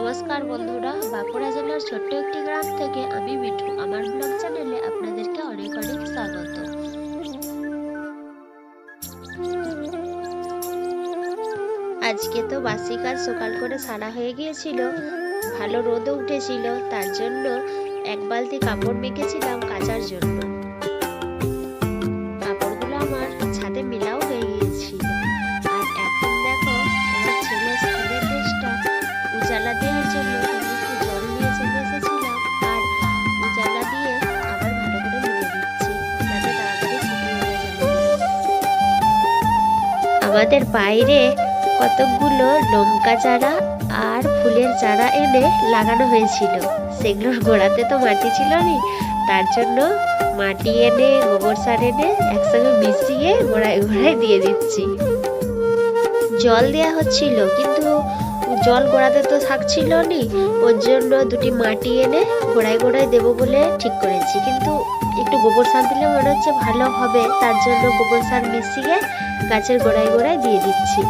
নমস্কার বন্ধুরা, বাঁকুড়া জেলার ছোট্ট একটি গ্রাম থেকে আমি মিঠু আমার ব্লগ চ্যানেলে আপনাদেরকে অনেক অনেক স্বাগত। আজকে তো বাসি কাজ সকাল করে সারা হয়ে গিয়েছিল, ভালো রোদও উঠেছিল, তার জন্য এক বালতি কাপড় মেখেছিলাম কাচার জন্য। কাপড়গুলো আমার ছাদে মেলাও হয়ে গিয়েছিল। আর এখন দেখো আমার ছেলে স্কুলের ড্রেসটা উজালা দেওয়ার জন্য আমি একটু জল নিয়ে চলে এসেছিলাম, আর উজালা দিয়ে আবার ভালো করে মিলে দিচ্ছি যাতে তাড়াতাড়ি শুকিয়ে যাবে। আমাদের বাইরে কতকগুলো লঙ্কা চারা আর ফুলের চারা এনে লাগানো হয়েছিল, সেগুলোর গোড়াতে তো মাটি ছিল না, তার জন্য মাটি এনে গোবর সার এনে একসঙ্গে মিশিয়ে গোড়ায় গোড়ায় দিয়ে দিচ্ছি। জল দেওয়া হচ্ছিল কিন্তু জল গোড়াতে তো থাকছিল না, ওর জন্য দুটি মাটি এনে গোড়ায় গোড়ায় দেবো বলে ঠিক করেছি। কিন্তু একটু গোবর সার দিলে মনে হচ্ছে ভালো হবে, তার জন্য গোবর সার মিশিয়ে গাছের গোড়ায় গোড়ায় দিয়ে দিচ্ছি।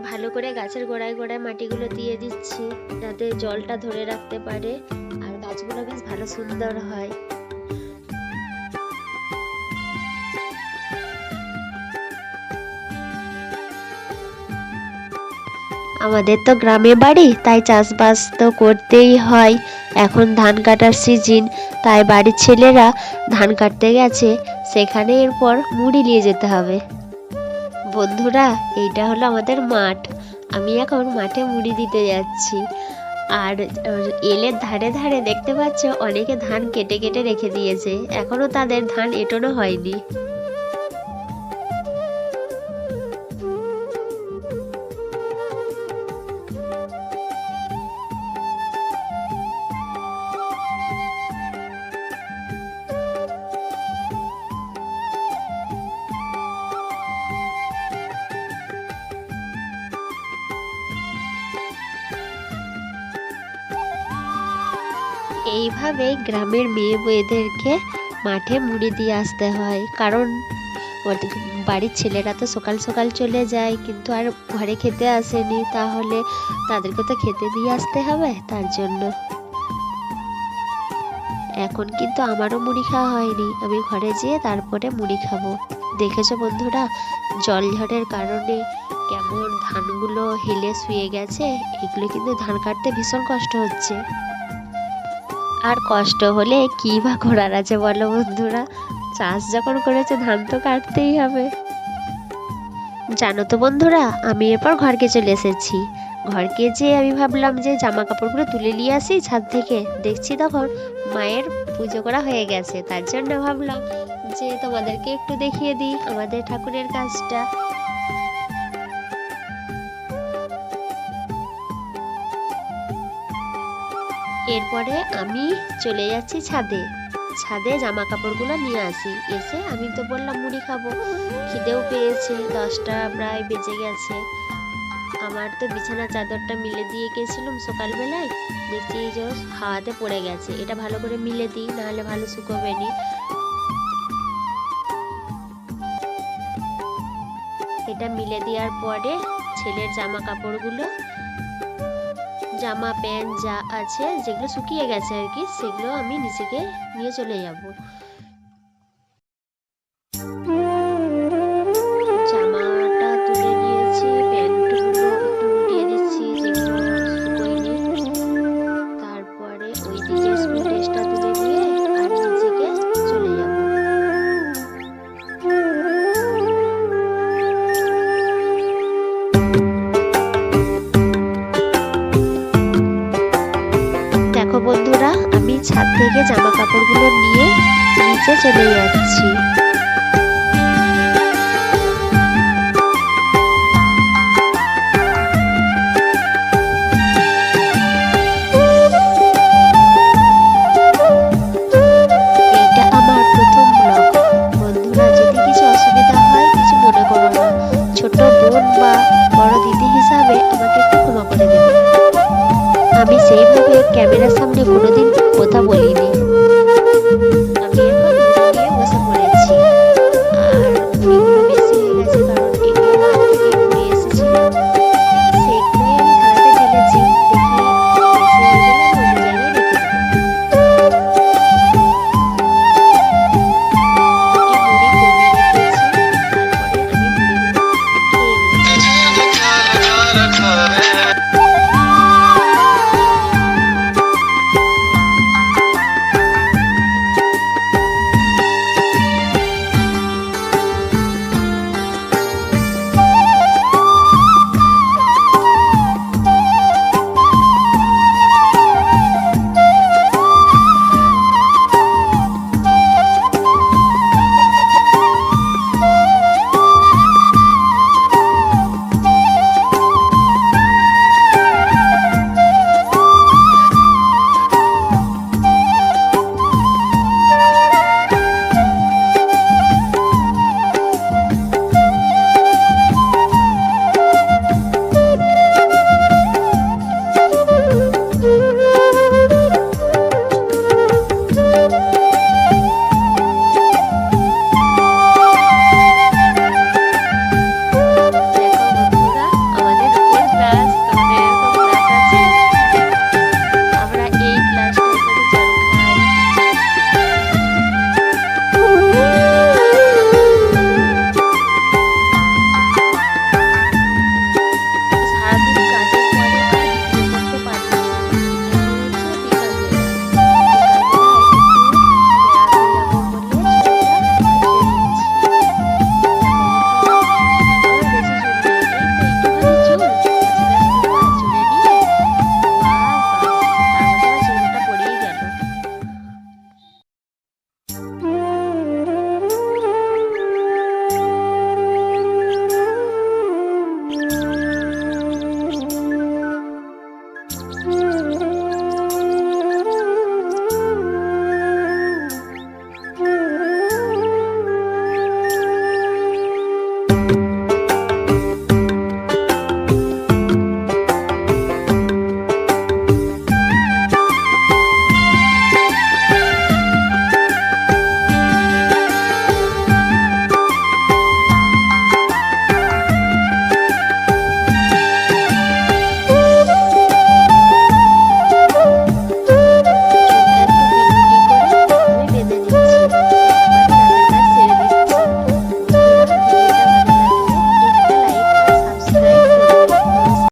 ভালো করে গাছের গোড়ায় গোড়ায় মাটিগুলো দিয়ে দিচ্ছি যাতে জলটা ধরে রাখতে পারে আর গাছগুলো বেশ ভালো সুন্দর হয়। আমাদের তো গ্রামে বাড়ি, তাই চাষবাস তো করতেই হয়। এখন ধান কাটার সিজন, তাই বাড়ির ছেলেরা ধান কাটতে গেছে, সেখানে এরপর মুড়ি নিয়ে যেতে হবে। বন্ধুরা, এইটা হলো আমাদের মাঠ, আমি এখন মাঠে মুড়ি দিতে যাচ্ছি। আর এলের ধারে ধারে দেখতে পাচ্ছ অনেকে ধান কেটে কেটে রেখে দিয়েছে, এখনো তাদের ধান এঁটোনো হয়নি। এইভাবে গ্রামের মেয়ে বউদেরকে মাঠে মুড়ি দিয়ে আসতে হয়, কারণ বাড়ির ছেলেরা তো সকাল সকাল চলে যায় কিন্তু আর ঘরে খেতে আসেনি, তাহলে তাদেরকে তো খেতে দিয়ে আসতে হবে, তার জন্য। এখন কিন্তু আমারও মুড়ি খাওয়া হয়নি, আমি ঘরে যেয়ে তারপরে মুড়ি খাবো। দেখেছো বন্ধুরা, জল ঝড়ের কারণে কেমন ধানগুলো হেলে শুয়ে গেছে, এগুলো কিন্তু ধান কাটতে ভীষণ কষ্ট হচ্ছে। আর কষ্ট হলে কি বা করার আছে বলো বন্ধুরা, চাষ যখন করেছে ধান তো কাটতেই হবে। জানো তো বন্ধুরা, আমি এরপর ঘরকে চলে এসেছি। ঘরকে যেয়ে আমি ভাবলাম যে জামা কাপড়গুলো তুলে নিয়ে আসি ছাদ থেকে। দেখছি তখন মায়ের পুজো করা হয়ে গেছে, তার জন্য ভাবলাম যে তোমাদেরকে একটু দেখিয়ে দিই আমাদের ঠাকুরের কাজটা। এরপরে আমি চলে যাচ্ছি ছাদে। ছাদে জামা কাপড়গুলো নিয়ে আসি। এসে আমি তো বললাম মুড়ি খাবো, খিদেও পেয়েছে, 10টা প্রায় বেজে গেছে। আমার তো বিছানা চাদরটা মিলে দিয়ে গেছিলাম সকালবেলায়, দেখছি এই যে হাওয়াতে পড়ে গেছে। এটা ভালো করে মিলে দিই, নাহলে ভালো শুকোবে নি। এটা মিলে দেওয়ার পরে ছেলের জামা কাপড়গুলো, জামা প্যান্ট যা আছে যেগুলো শুকিয়ে গেছে আর কি, সেগুলো আমি নিচেকে নিয়ে চলে যাব। জামাটা তুলে নিয়েছি, প্যান্টগুলো একটু উল্টিয়ে দিচ্ছি যেগুলো শুকোয়নি। তারপরে ওইদিকে স্কুল ড্রেসটা তুলে দিয়ে আর নিচেকে চলে যাব। দেখো বন্ধুরা, আমি ছাদ থেকে জামা কাপড়গুলো নিয়ে নিচে চলে যাচ্ছি। এইটা আমার প্রথম ব্লগ। বন্ধুরা, যদি কিছু অসুবিধা হয় কিছু মনে করো না, ছোট বোন বা বড় দিদি হিসাবে আমাকে একটু ক্ষমা করে দেবে। আমি সেইভাবে ক্যামেরার সামনে কোনোদিন কথা বলিনি।